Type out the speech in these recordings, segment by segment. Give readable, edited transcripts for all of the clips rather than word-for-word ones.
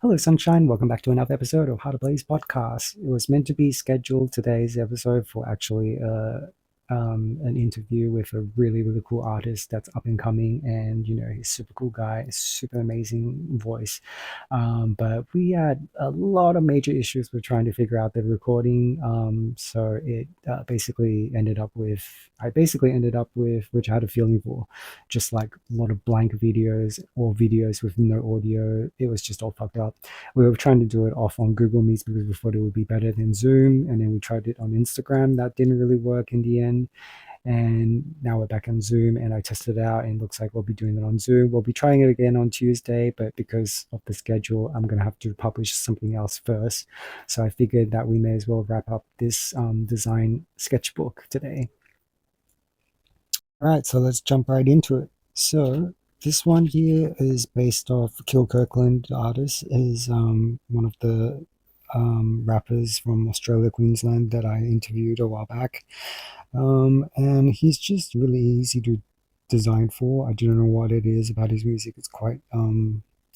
Hello, Sunshine. Welcome back to another episode of How to Blaze podcast. It was meant to be scheduled today's episode for actually an interview with a really, really cool artist that's up and coming. And, he's a super cool guy, super amazing voice. But we had a lot of major issues with trying to figure out the recording. So it I basically ended up with Which I Had a Feeling For, just like a lot of blank videos or videos with no audio. It was just all fucked up. We were trying to do it off on Google Meets because we thought it would be better than Zoom, and then we tried it on Instagram. That didn't really work in the end. And now we're back on Zoom, and I tested it out, and it looks like we'll be doing it on Zoom. We'll be trying it again on Tuesday, but because of the schedule, I'm going to have to publish something else first. So I figured that we may as well wrap up this design sketchbook today. All right, so let's jump right into it. So this one here is based off Kill Kirkland. The artist is one of the rappers from Australia, Queensland, that I interviewed a while back. And he's just really easy to design for. I don't know what it is about his music. It's quite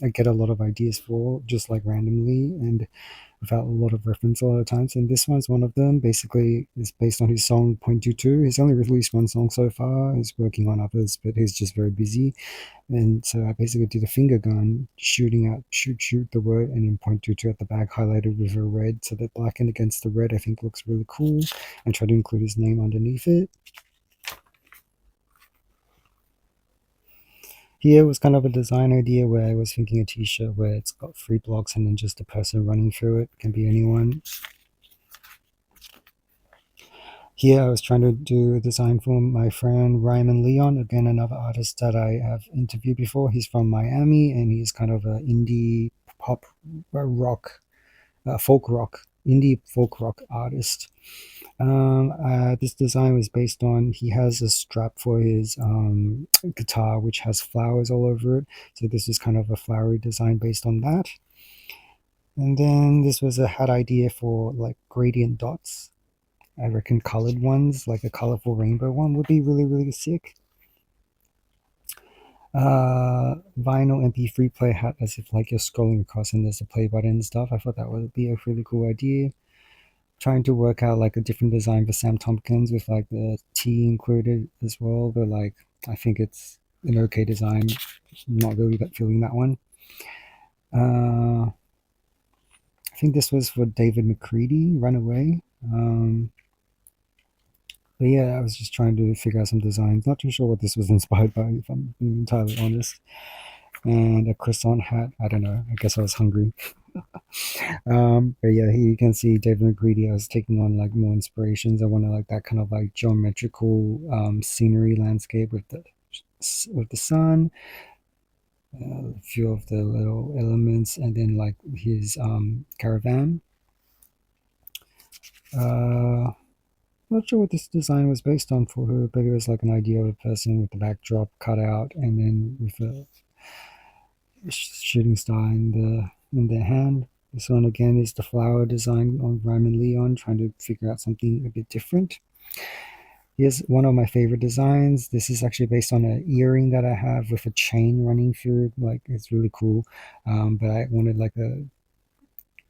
I get a lot of ideas for just like randomly, and without a lot of reference a lot of times. And this one's one of them. Basically, it's based on his song Point Two Two. He's only released one song so far. He's working on others, but he's just very busy. And so I basically did a finger gun, shooting out, shoot the word, and then Point Two Two at the back, highlighted with a red. So that blackened against the red, I think looks really cool. And try to include his name underneath it. Here was kind of a design idea where I was thinking a t-shirt where it's got three blocks and then just a person running through it. Can be anyone. Here I was trying to do a design for my friend Ryman Leon, again another artist that I have interviewed before. He's from Miami, and he's kind of an indie pop rock, indie folk rock artist. This design was based on, he has a strap for his guitar which has flowers all over it. So this is kind of a flowery design based on that. And then this was a hat idea for like gradient dots. I reckon colored ones, like a colorful rainbow one, would be really, really sick. Vinyl MP3 play hat, as if like you're scrolling across and there's a play button and stuff. I thought that would be a really cool idea. Trying to work out like a different design for Sam Tompkins with like the T included as well, but like I think it's an okay design. I'm not really feeling that one. I think this was for David McCready, Runaway. But yeah, I was just trying to figure out some designs. Not too sure what this was inspired by, if I'm being entirely honest. And a croissant hat. I don't know. I guess I was hungry. But yeah, here you can see David McCready. I was taking on like more inspirations. I wanted like that kind of like geometrical scenery landscape with the sun, a few of the little elements, and then like his caravan. Not sure what this design was based on for her, but it was like an idea of a person with the backdrop cut out, and then with a shooting star in their hand. This one again is the flower design on Ryman Leon, trying to figure out something a bit different. Here's one of my favorite designs. This is actually based on an earring that I have with a chain running through it. Like, it's really cool. But I wanted like a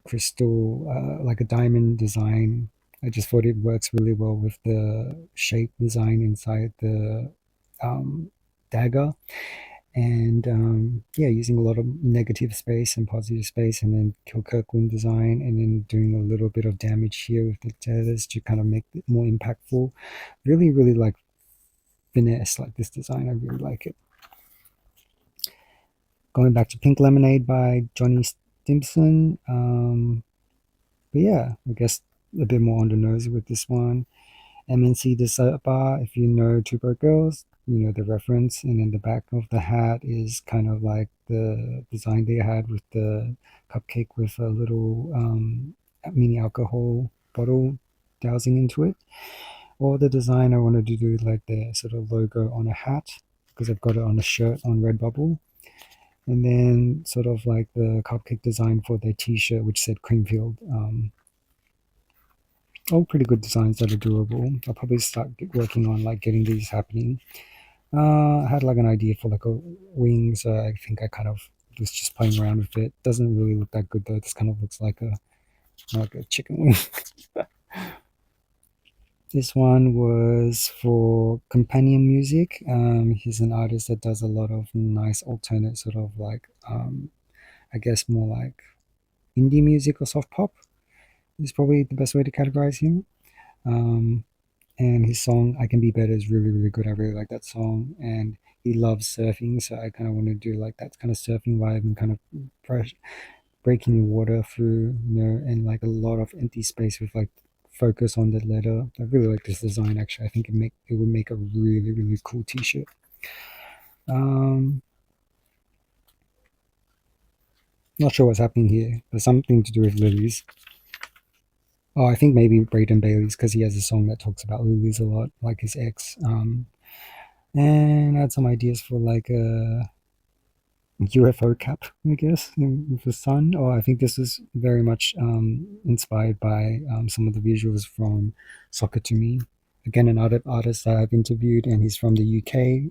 crystal, like a diamond design. I just thought it works really well with the shape design inside the dagger. And yeah, using a lot of negative space and positive space, and then Kilkirkland design, and then doing a little bit of damage here with the tethers to kind of make it more impactful. Really, really like finesse like this design. I really like it. Going back to Pink Lemonade by Johnny Stimson. But yeah, I guess a bit more on the nose with this one. MNC Dessert Bar, if you know Two Broke Girls, you know the reference. And then the back of the hat is kind of like the design they had with the cupcake with a little mini alcohol bottle dousing into it. Or the design I wanted to do like the sort of logo on a hat, because I've got it on a shirt on Redbubble. And then sort of like the cupcake design for their t-shirt, which said Creamfield. All pretty good designs that are doable. I'll probably start working on like getting these happening. I had like an idea for like a wings. I think I kind of was just playing around with it. Doesn't really look that good though. This kind of looks like a chicken wing. This one was for companion music. He's an artist that does a lot of nice alternate sort of like I guess more like indie music or soft pop is probably the best way to categorize him. Um, and his song "I Can Be Better" is really really good. I really like that song, and he loves surfing, so I kind of want to do like that kind of surfing vibe and kind of fresh, breaking water through, and like a lot of empty space with like focus on the letter. I really like this design actually. I think it would make a really really cool t-shirt. Um, Not sure what's happening here, but something to do with lilies. Oh, I think maybe Braden Bailey's because he has a song that talks about lilies a lot, like his ex. And I had some ideas for like a UFO cap, I guess, with the sun. Or I think this is very much inspired by some of the visuals from Soccer to Me. Again, another artist that I've interviewed, and he's from the UK.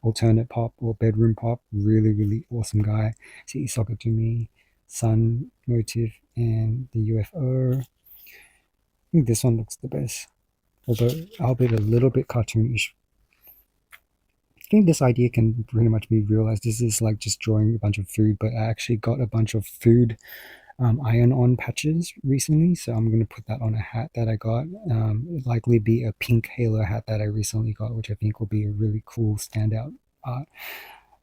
Alternate pop or bedroom pop. Really, really awesome guy. See Soccer to Me, sun motif, and the UFO. I think this one looks the best, although albeit a little bit cartoonish. I think this idea can pretty much be realized. This is like just drawing a bunch of food, but I actually got a bunch of food iron-on patches recently, so I'm going to put that on a hat that I got. It'll likely be a pink halo hat that I recently got, which I think will be a really cool standout art.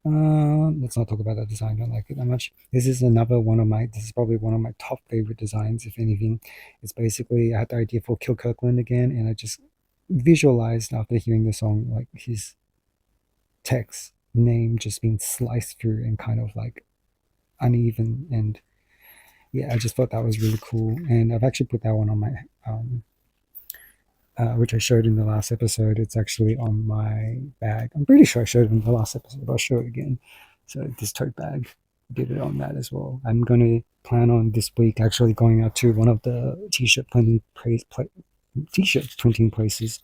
Let's not talk about that design. I don't like it that much. This is another one of my. This is probably one of my top favorite designs, if anything. It's basically I had the idea for Kill Kirkland again, and I just visualized after hearing the song like his text name just being sliced through and kind of like uneven, and yeah, I just thought that was really cool, and I've actually put that one on my which I showed in the last episode. It's actually on my bag. I'm pretty sure I showed it in the last episode, but I'll show it again. So this tote bag, did it on that as well. I'm going to plan on this week actually going out to one of the t-shirt printing places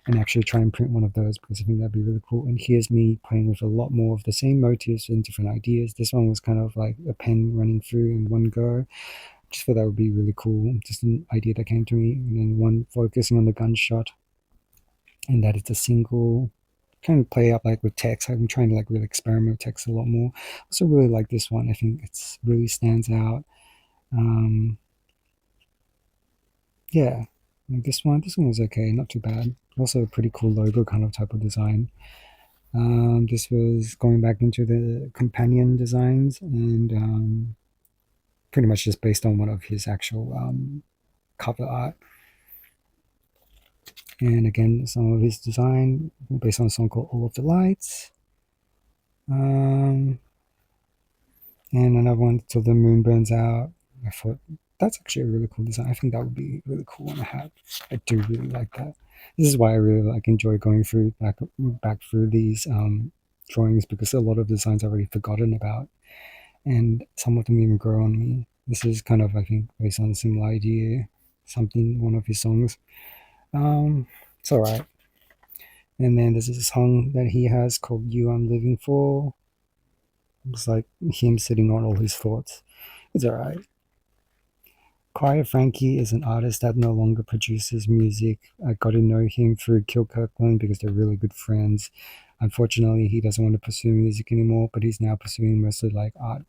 and actually try and print one of those because I think that'd be really cool. And here's me playing with a lot more of the same motifs and different ideas. This one was kind of like a pen running through in one go. Just thought that would be really cool. Just an idea that came to me. And then one focusing on the gunshot, and that it's a single. Kind of play up like with text. I'm trying to like really experiment with text a lot more. Also really like this one. I think it's really stands out. Um, yeah, this one was okay, not too bad. Also a pretty cool logo kind of type of design. This was going back into the companion designs and pretty much just based on one of his actual cover art. And again, some of his design based on a song called All of the Lights. And another one, Till the Moon Burns Out. I thought that's actually a really cool design. I think that would be really cool on a hat. I do really like that. This is why I really like enjoy going through back through these drawings because a lot of designs I've already forgotten about, and some of them even grow on me. This is kind of I think based on a similar idea, something one of his songs. It's all right. And then there's a song that he has called "You I'm Living For." It's like him sitting on all his thoughts. It's all right. Quiet Frankie is an artist that no longer produces music. I got to know him through Kill Kirkland because they're really good friends. Unfortunately, he doesn't want to pursue music anymore, but he's now pursuing mostly like art,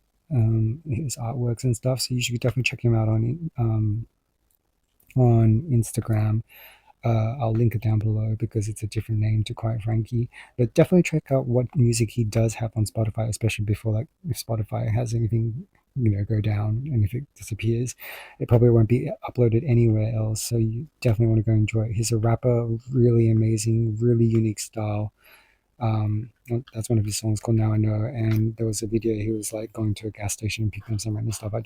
his artworks and stuff. So you should definitely check him out on Instagram. I'll link it down below because it's a different name to Quiet Frankie. But definitely check out what music he does have on Spotify, especially before like if Spotify has anything go down and if it disappears, it probably won't be uploaded anywhere else. So you definitely want to go enjoy it. He's a rapper, really amazing, really unique style. That's one of his songs called Now I Know, and there was a video he was like going to a gas station and picking up some random stuff. I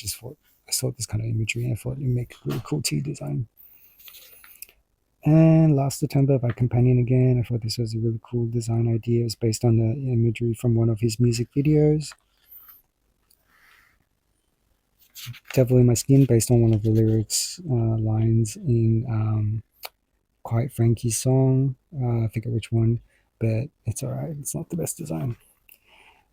saw this kind of imagery and I thought it'd make a really cool tea design. And Last September by Companion again. I thought this was a really cool design idea. It was based on the imagery from one of his music videos. Devil in My Skin, based on one of the lyrics lines in Quiet Frankie's song. I forget which one, but it's alright. It's not the best design.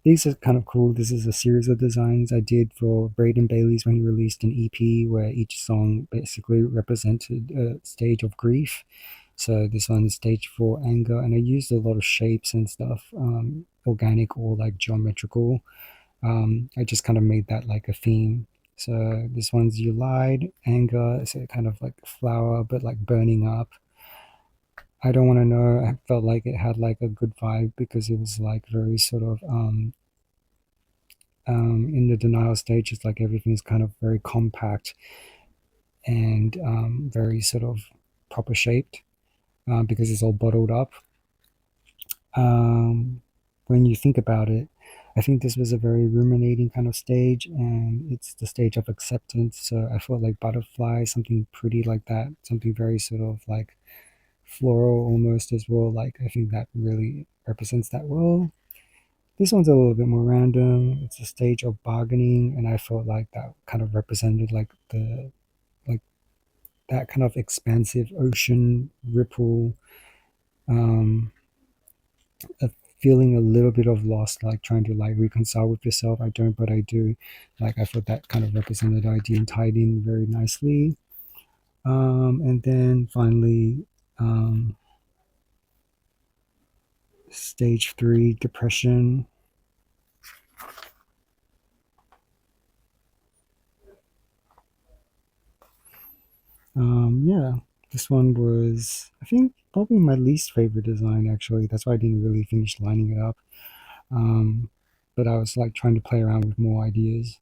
These are kind of cool. This is a series of designs I did for Braden Bailey's when he released an EP where each song basically represented a stage of grief. So this one's stage four anger, and I used a lot of shapes and stuff, organic or like geometrical. I just kind of made that like a theme. So this one's you lied, anger, so kind of like flower, but like burning up. I don't want to know. I felt like it had like a good vibe because it was like very sort of in the denial stage. It's like everything's kind of very compact and very sort of proper shaped because it's all bottled up. Um, when you think about it, I think this was a very ruminating kind of stage, and it's the stage of acceptance. So I felt like butterfly, something pretty like that, something very sort of like floral almost as well. Like I think that really represents that well. This one's a little bit more random. It's a stage of bargaining, and I felt like that kind of represented like that kind of expansive ocean ripple, um, a feeling a little bit of loss, like trying to like reconcile with yourself. I don't, but I do. Like I thought that kind of represented the idea and tied in very nicely. And then finally, um, stage three, depression. Yeah, this one was, I think, probably my least favorite design, actually. That's why I didn't really finish lining it up. Um, but I was like trying to play around with more ideas.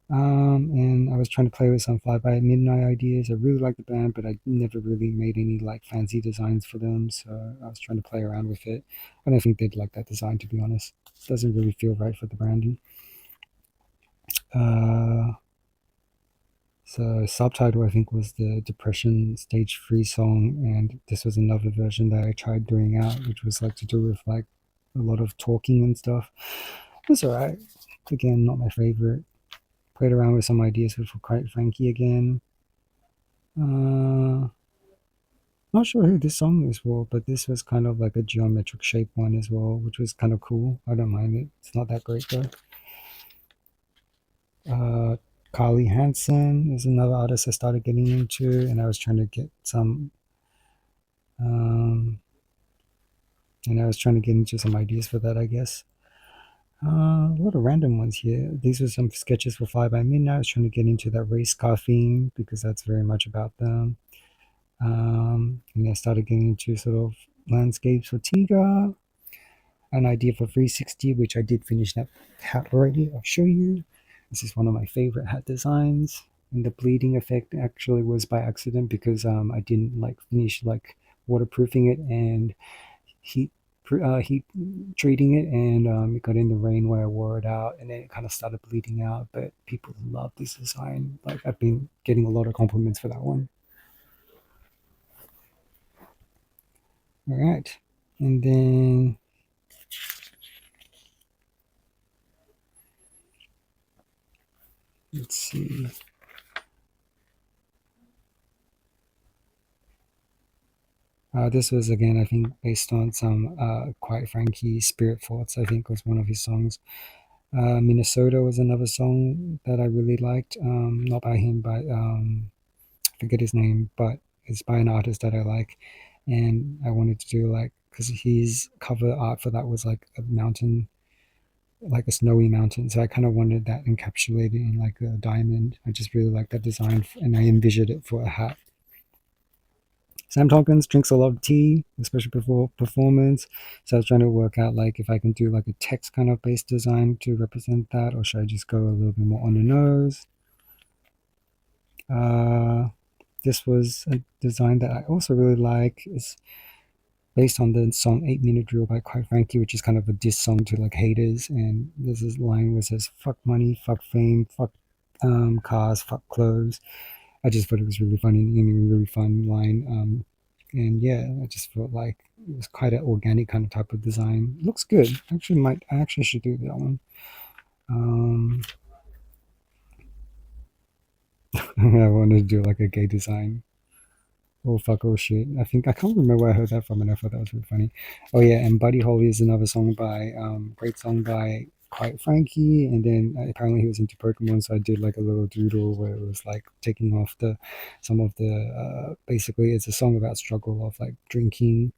And I was trying to play with some Fly By Midnight ideas. I really like the band, but I never really made any like fancy designs for them. So I was trying to play around with it. I don't think they'd like that design, to be honest. It doesn't really feel right for the branding. Uh, So subtitle I think was the Depression Stage 3 song, and this was another version that I tried doing out, which was like to do with like a lot of talking and stuff. It was alright. Again, not my favorite. Played around with some ideas with Quite Frankie again. Uh, not sure who this song is for, but this was kind of like a geometric shape one as well, which was kind of cool. I don't mind it. It's not that great though. Uh, Carly Hansen is another artist I started getting into, and I was trying to get some Um, and I was trying to get into some ideas for that, I guess. A lot of random ones here. These were some sketches for Fly By Midnight. I was trying to get into that race car theme because that's very much about them. And I started getting into sort of landscapes for TGAR, an idea for 360, which I did finish that hat already. I'll show you. This is one of my favorite hat designs. And the bleeding effect actually was by accident because I didn't like finish like waterproofing it and heat heat treating it, and it got in the rain where I wore it out, and then it kind of started bleeding out. But people love this design. Like I've been getting a lot of compliments for that one. All right, and then let's see. This was again, I think, based on some Quite Frankie Spirit Thoughts. I think was one of his songs. Minnesota was another song that I really liked. Not by him, but I forget his name, but it's by an artist that I like. And I wanted to do like, because his cover art for that was like a mountain, like a snowy mountain. So I kind of wanted that encapsulated in like a diamond. I just really like that design, and I envisioned it for a hat. Sam Tompkins drinks a lot of tea, especially before performance. So I was trying to work out like if I can do like a text kind of based design to represent that, or should I just go a little bit more on the nose? Uh, this was a design that I also really like. It's based on the song 8 Minute Drill by Quite Frankie, which is kind of a diss song to like haters. And there's this line where it says, fuck money, fuck fame, fuck cars, fuck clothes. I just thought it was really funny and a really fun line. And yeah, I just felt like it was quite an organic kind of type of design. It looks good. I actually should do that one. Um, I wanted to do like a gay design. Oh fuck, oh shit. I think I can't remember where I heard that from, and I thought that was really funny. Oh yeah, and Buddy Holly is another song by great song by Quite Frankie, and then apparently he was into Pokemon, so I did like a little doodle where it was like taking off the some of the basically it's a song about struggle of like drinking,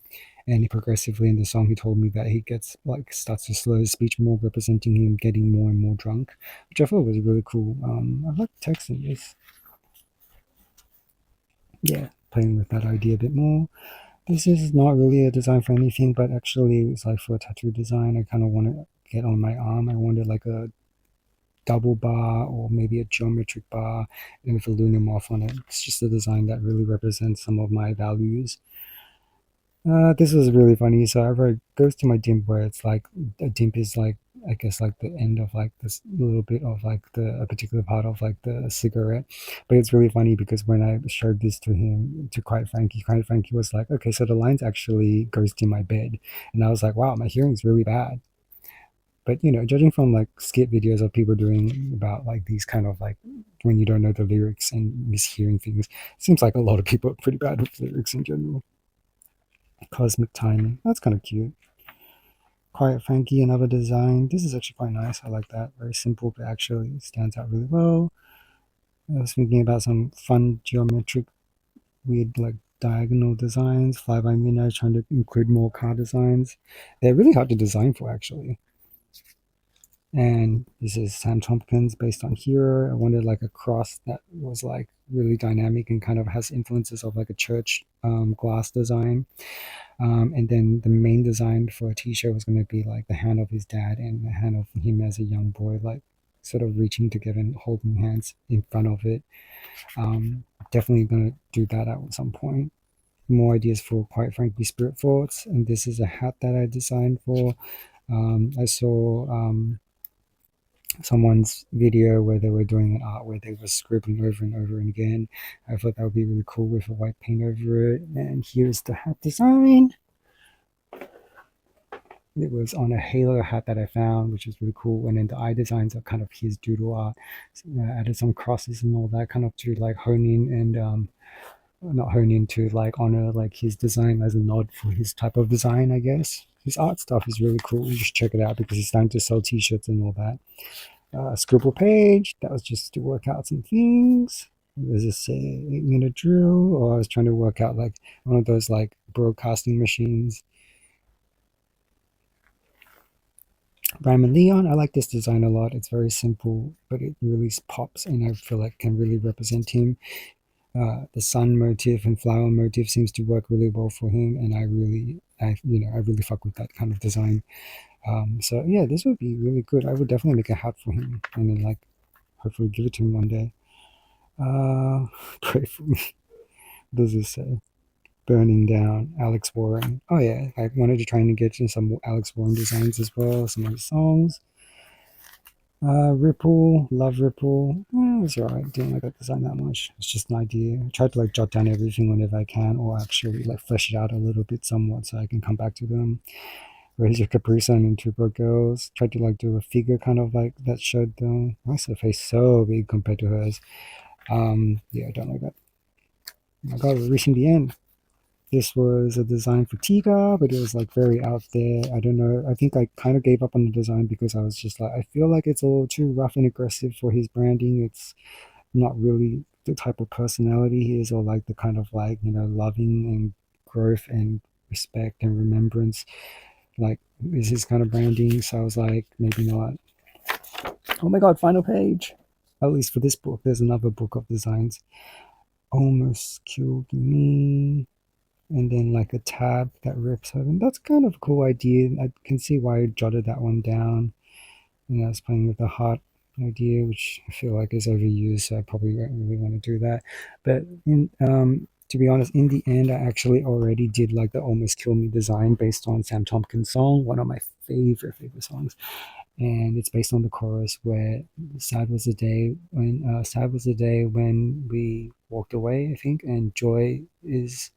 and progressively in the song he told me that he gets like starts to slow his speech more, representing him getting more and more drunk, which I thought was really cool. I like the text in this. Yeah, playing with that idea a bit more. This is not really a design for anything, but actually it's like for a tattoo design. I kind of want to get on my arm. I wanted like a double bar or maybe a geometric bar and with a lunar moth on it. It's just a design that really represents some of my values. This was really funny. So I wrote goes to my dimp where it's like a dimp is like I guess like the end of like this little bit of like the a particular part of like the cigarette. But it's really funny because when I showed this to him to Quite Frankie was like, okay, so the lines actually goes to my bed, and I was like, wow, my hearing's really bad. But judging from like skit videos of people doing about like these kind of like when you don't know the lyrics and mishearing things, it seems like a lot of people are pretty bad with lyrics in general. Cosmic timing. That's kind of cute. Quiet Frankie, another design. This is actually quite nice. I like that. Very simple, but actually stands out really well. I was thinking about some fun geometric, weird, like diagonal designs. Fly by Midnight, trying to include more car designs. They're really hard to design for, actually. And this is Sam Tompkins based on Hero. I wanted like a cross that was like really dynamic and kind of has influences of like a church glass design. And then the main design for a t-shirt was going to be like the hand of his dad and the hand of him as a young boy, like sort of reaching together and holding hands in front of it. Definitely going to do that at some point. More ideas for Quite Frankly Spirit Thoughts. And this is a hat that I designed for. I saw someone's video where they were doing an art where they were scribbling over and over and again. I thought that would be really cool with a white paint over it. And here's the hat design. It was on a halo hat that I found, which is really cool. And then the eye designs are kind of his doodle art. So I added some crosses and all that kind of to like hone in and not hone in to like honor like his design as a nod for his type of design, I guess. His art stuff is really cool. You just check it out because he's starting to sell t-shirts and all that. Scribble page, that was just to work out some things. There's this 8-minute drill, or I was trying to work out like one of those like broadcasting machines. Raymond Leon, I like this design a lot. It's very simple, but it really pops, and I feel like can really represent him. The sun motif and flower motif seems to work really well for him, and I really fuck with that kind of design. So yeah, this would be really good. I would definitely make a hat for him, and then like hopefully give it to him one day. Uh, pray for me. What does this say? Burning down Alex Warren. Oh yeah, I wanted to try and get in some Alex Warren designs as well, some of his songs. Ripple, love Ripple. It's alright. Didn't like that design that much. It's just an idea. I try to like jot down everything whenever I can, or actually like flesh it out a little bit somewhat so I can come back to them. Razor Capri Sun and Two Broke Girls. Tried to like do a figure kind of like that showed them. Why is her face so big compared to hers? Yeah, I don't like that. Oh my god, we're reaching the end. This was a design for TGAR, but it was like very out there. I don't know. I think I kind of gave up on the design because I was just like, I feel like it's a little too rough and aggressive for his branding. It's not really the type of personality he is, or like the kind of like, loving and growth and respect and remembrance. Like, is his kind of branding. So I was like, maybe not. Oh my god, final page. At least for this book, there's another book of designs. Almost killed me. And then like a tab that rips open. That's kind of a cool idea. I can see why I jotted that one down. And I was playing with the heart idea, which I feel like is overused, so I probably don't really want to do that. But to be honest, in the end, I actually already did like the Almost Kill Me design based on Sam Tompkins' song, one of my favorite songs. And it's based on the chorus where sad was the day when we walked away, I think, and joy is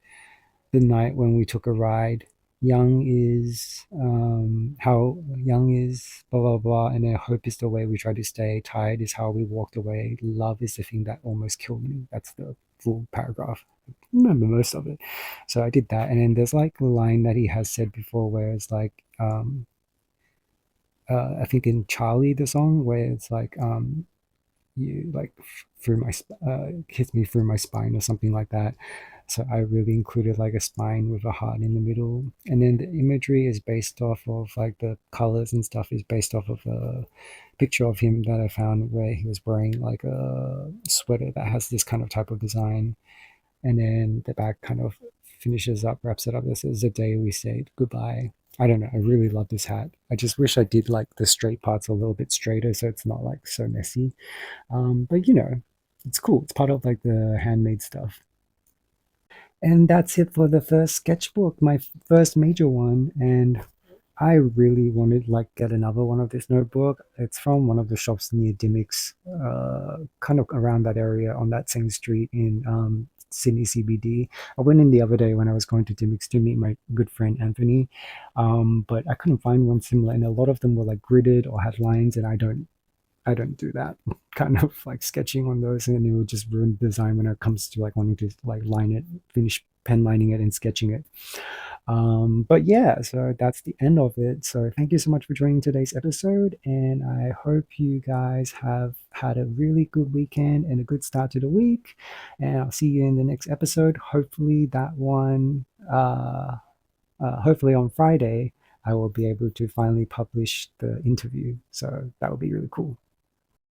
the night when we took a ride. young is how young is blah blah blah, and then hope is the way we try to stay, tired is how we walked away, love is the thing that almost killed me. That's the full paragraph. I remember most of it. So I did that, and then there's like a line that he has said before where it's like I think in Charlie the song where it's like you like through my hits me through my spine or something like that. So I really included like a spine with a heart in the middle, and then the imagery is based off of like the colors and stuff is based off of a picture of him that I found where he was wearing like a sweater that has this kind of type of design, and then the back kind of finishes up, wraps it up. This is the day we said goodbye. I don't know. I really love this hat. I just wish I did like the straight parts a little bit straighter so it's not like so messy. But you know, it's cool. It's part of like the handmade stuff. And that's it for the first sketchbook, my first major one. And I really wanted like get another one of this notebook. It's from one of the shops near Dimmick's, kind of around that area on that same street in Sydney CBD. I went in the other day when I was going to Dimmick's to meet my good friend Anthony, but I couldn't find one similar, and a lot of them were like gridded or had lines, and I don't do that kind of like sketching on those, and it would just ruin the design when it comes to like wanting to like line it, finish pen lining it and sketching it. But yeah, so that's the end of it. So thank you so much for joining today's episode, and I hope you guys have had a really good weekend and a good start to the week. And I'll see you in the next episode. Hopefully that one, hopefully on Friday, I will be able to finally publish the interview. So that would be really cool.